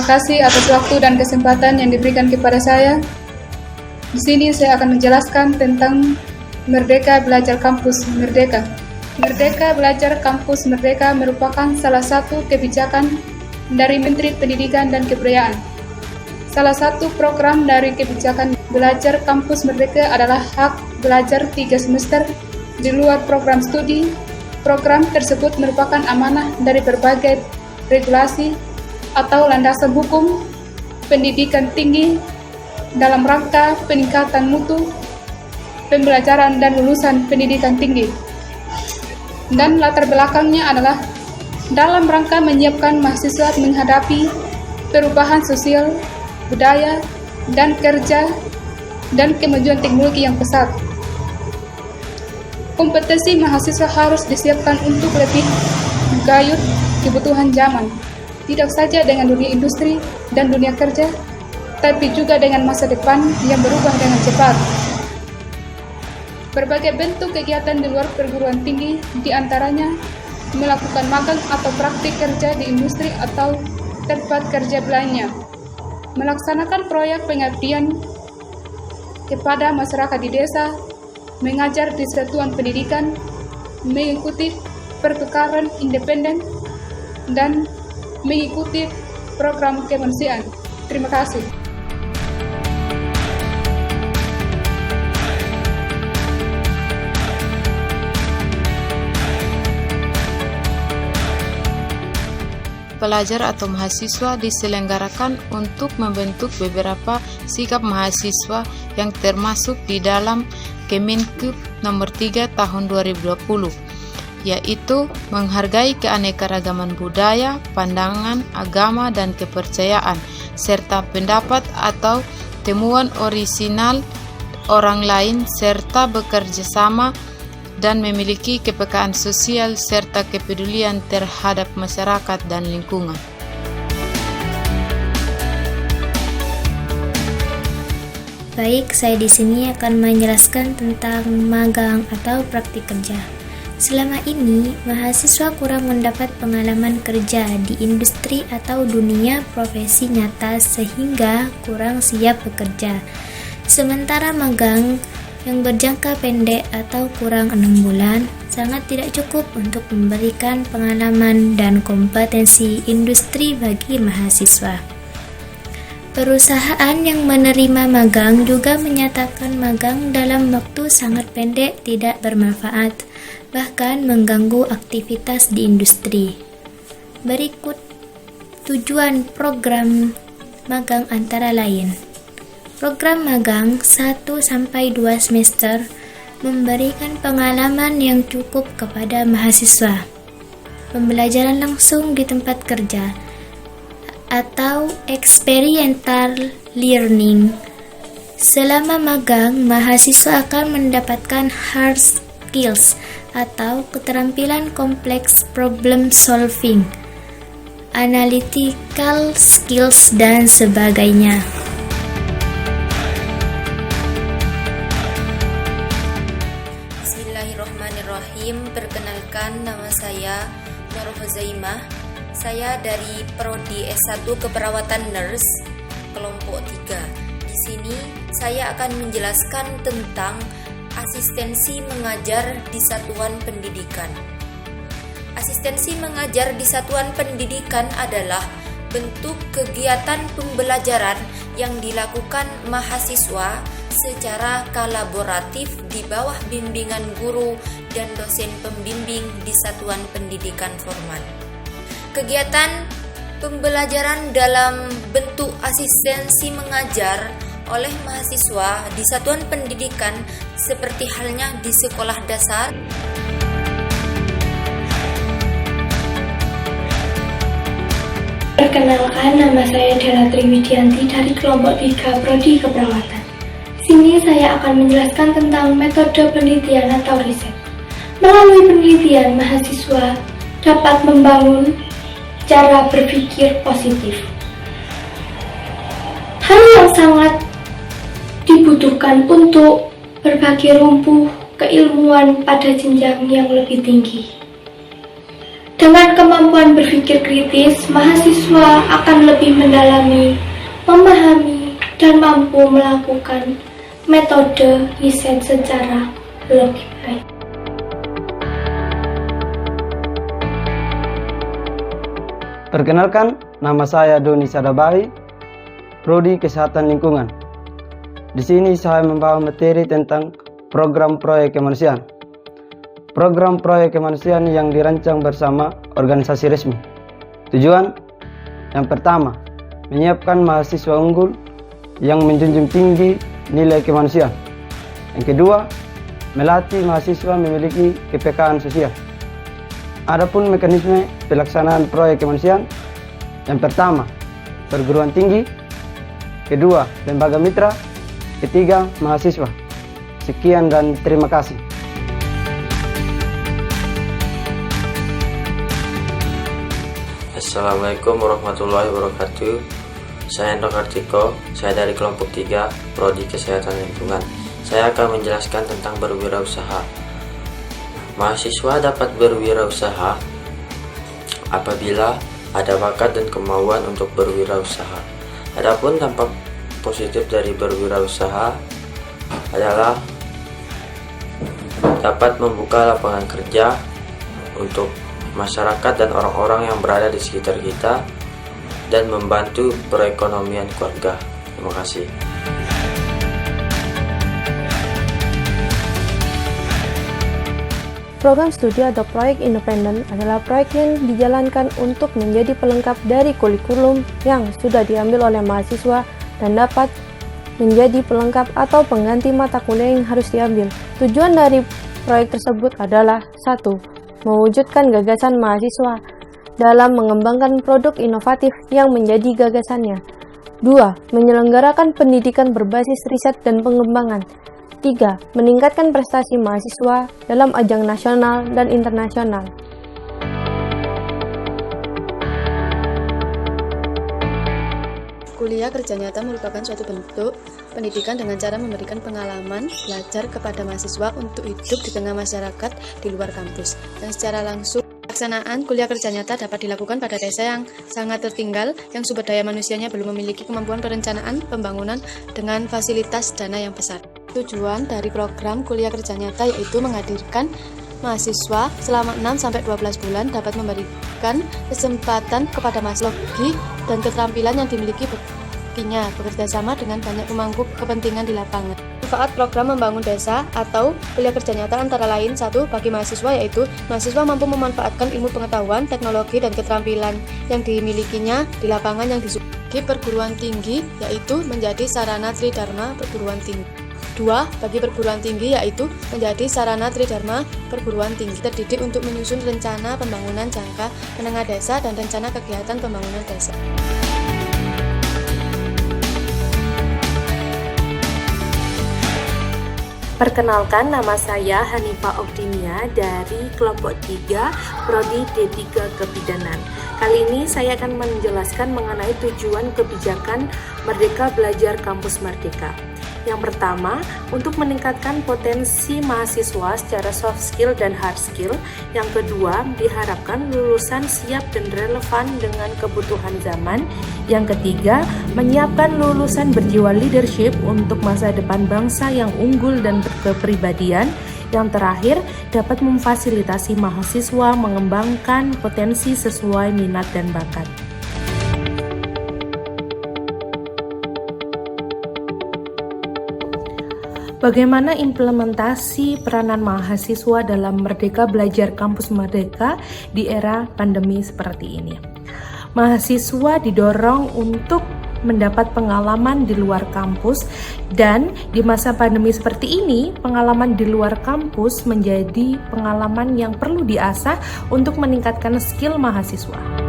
Terima kasih atas waktu dan kesempatan yang diberikan kepada saya. Di sini saya akan menjelaskan tentang Merdeka Belajar Kampus Merdeka. Merdeka Belajar Kampus Merdeka merupakan salah satu kebijakan dari Menteri Pendidikan dan Kebudayaan. Salah satu program dari kebijakan Belajar Kampus Merdeka adalah hak belajar 3 semester di luar program studi. Program tersebut merupakan amanah dari berbagai regulasi atau landasan hukum pendidikan tinggi dalam rangka peningkatan mutu pembelajaran dan lulusan pendidikan tinggi. Dan latar belakangnya adalah dalam rangka menyiapkan mahasiswa menghadapi perubahan sosial, budaya, dan kerja, dan kemajuan teknologi yang pesat. Kompetensi mahasiswa harus disiapkan untuk lebih menggayut kebutuhan zaman, tidak saja dengan dunia industri dan dunia kerja, tapi juga dengan masa depan yang berubah dengan cepat. Berbagai bentuk kegiatan di luar perguruan tinggi, diantaranya melakukan magang atau praktik kerja di industri atau tempat kerja lainnya, melaksanakan proyek pengabdian kepada masyarakat di desa, mengajar di satuan pendidikan, mengikuti pertukaran independen, dan mengikuti program kemanusiaan. Terima kasih. Pelajar atau mahasiswa diselenggarakan untuk membentuk beberapa sikap mahasiswa yang termasuk di dalam Kemenkeu nomor 3 tahun 2020, yaitu menghargai keanekaragaman budaya, pandangan, agama, dan kepercayaan, serta pendapat atau temuan orisinal orang lain, serta bekerja sama dan memiliki kepekaan sosial serta kepedulian terhadap masyarakat dan lingkungan. Baik, saya di sini akan menjelaskan tentang magang atau praktik kerja. Selama ini, mahasiswa kurang mendapat pengalaman kerja di industri atau dunia profesi nyata sehingga kurang siap bekerja. Sementara magang yang berjangka pendek atau kurang 6 bulan sangat tidak cukup untuk memberikan pengalaman dan kompetensi industri bagi mahasiswa. Perusahaan yang menerima magang juga menyatakan magang dalam waktu sangat pendek tidak bermanfaat, bahkan mengganggu aktivitas di industri. Berikut tujuan program magang antara lain. Program magang 1-2 semester memberikan pengalaman yang cukup kepada mahasiswa. Pembelajaran langsung di tempat kerja atau experiential learning. Selama magang, mahasiswa akan mendapatkan hard skills atau keterampilan kompleks problem solving, analytical skills, dan sebagainya. Bismillahirrahmanirrahim. Perkenalkan, nama saya Nur Huzaimah. Saya dari Prodi S1 Keperawatan Nurse, kelompok 3. Di sini saya akan menjelaskan tentang asistensi mengajar di satuan pendidikan. Asistensi mengajar di satuan pendidikan adalah bentuk kegiatan pembelajaran yang dilakukan mahasiswa secara kolaboratif di bawah bimbingan guru dan dosen pembimbing di satuan pendidikan formal. Kegiatan pembelajaran dalam bentuk asistensi mengajar oleh mahasiswa di satuan pendidikan seperti halnya di sekolah dasar, Perkenalkan, nama saya Dela Triwidianti dari kelompok 3 Prodi Keperawatan. Sini saya akan menjelaskan tentang metode penelitian atau riset. Melalui penelitian, mahasiswa dapat membangun cara berpikir positif. Hal yang sangat dibutuhkan untuk berbagi rumpuh keilmuan pada jenjang yang lebih tinggi. Dengan kemampuan kemampuan berpikir kritis, mahasiswa akan lebih mendalami, memahami, dan mampu melakukan metode riset secara lebih baik. Perkenalkan, nama saya Doni Sadabai, Prodi Kesehatan Lingkungan. Di sini saya membawa materi tentang program proyek kemanusiaan. Program proyek kemanusiaan yang dirancang bersama organisasi resmi. Tujuan yang pertama, menyiapkan mahasiswa unggul yang menjunjung tinggi nilai kemanusiaan. Yang kedua, melatih mahasiswa memiliki kepekaan sosial. Adapun mekanisme pelaksanaan proyek kemanusiaan, yang pertama, perguruan tinggi, kedua, lembaga mitra, ketiga, mahasiswa. Sekian dan terima kasih. Assalamualaikum warahmatullahi wabarakatuh. Saya Hendro Kartiko, saya dari kelompok 3 Prodi Kesehatan Lingkungan. Saya akan menjelaskan tentang berwirausaha. Mahasiswa dapat berwirausaha apabila ada bakat dan kemauan untuk berwirausaha. Adapun dampak positif dari berwirausaha adalah dapat membuka lapangan kerja untuk masyarakat dan orang-orang yang berada di sekitar kita dan membantu perekonomian keluarga. Terima kasih. Program studi atau proyek independen adalah proyek yang dijalankan untuk menjadi pelengkap dari kurikulum yang sudah diambil oleh mahasiswa dan dapat menjadi pelengkap atau pengganti mata kuliah yang harus diambil. Tujuan dari proyek tersebut adalah 1. Mewujudkan gagasan mahasiswa dalam mengembangkan produk inovatif yang menjadi gagasannya. 2. Menyelenggarakan pendidikan berbasis riset dan pengembangan. 3. Meningkatkan prestasi mahasiswa dalam ajang nasional dan internasional. Kuliah kerja nyata merupakan suatu bentuk pendidikan dengan cara memberikan pengalaman belajar kepada mahasiswa untuk hidup di tengah masyarakat di luar kampus. Dan secara langsung, pelaksanaan kuliah kerja nyata dapat dilakukan pada desa yang sangat tertinggal, yang sumber daya manusianya belum memiliki kemampuan perencanaan pembangunan dengan fasilitas dana yang besar. Tujuan dari program kuliah kerja nyata yaitu menghadirkan mahasiswa selama 6-12 bulan dapat memberikan kesempatan kepada mahasiswa dan keterampilan yang dimiliki baginya bekerja sama dengan banyak pemangku kepentingan di lapangan. Manfaat program membangun desa atau kuliah kerja nyata antara lain: 1. Bagi mahasiswa yaitu mahasiswa mampu memanfaatkan ilmu pengetahuan, teknologi, dan keterampilan yang dimilikinya di lapangan yang disukai. Perguruan tinggi yaitu menjadi sarana tridharma perguruan tinggi. 2. Bagi perguruan tinggi yaitu menjadi sarana tridharma perguruan tinggi, terdidik untuk menyusun rencana pembangunan jangka menengah desa dan rencana kegiatan pembangunan desa. Perkenalkan, nama saya Hanifah Optimia dari kelompok 3 Prodi D3 Kebidanan. Kali ini saya akan menjelaskan mengenai tujuan kebijakan Merdeka Belajar Kampus Merdeka. Yang pertama, untuk meningkatkan potensi mahasiswa secara soft skill dan hard skill. Yang kedua, diharapkan lulusan siap dan relevan dengan kebutuhan zaman. Yang ketiga, menyiapkan lulusan berjiwa leadership untuk masa depan bangsa yang unggul dan berkepribadian. Yang terakhir, dapat memfasilitasi mahasiswa mengembangkan potensi sesuai minat dan bakat. Bagaimana implementasi peranan mahasiswa dalam Merdeka Belajar Kampus Merdeka di era pandemi seperti ini? Mahasiswa didorong untuk mendapat pengalaman di luar kampus, dan di masa pandemi seperti ini, pengalaman di luar kampus menjadi pengalaman yang perlu diasah untuk meningkatkan skill mahasiswa.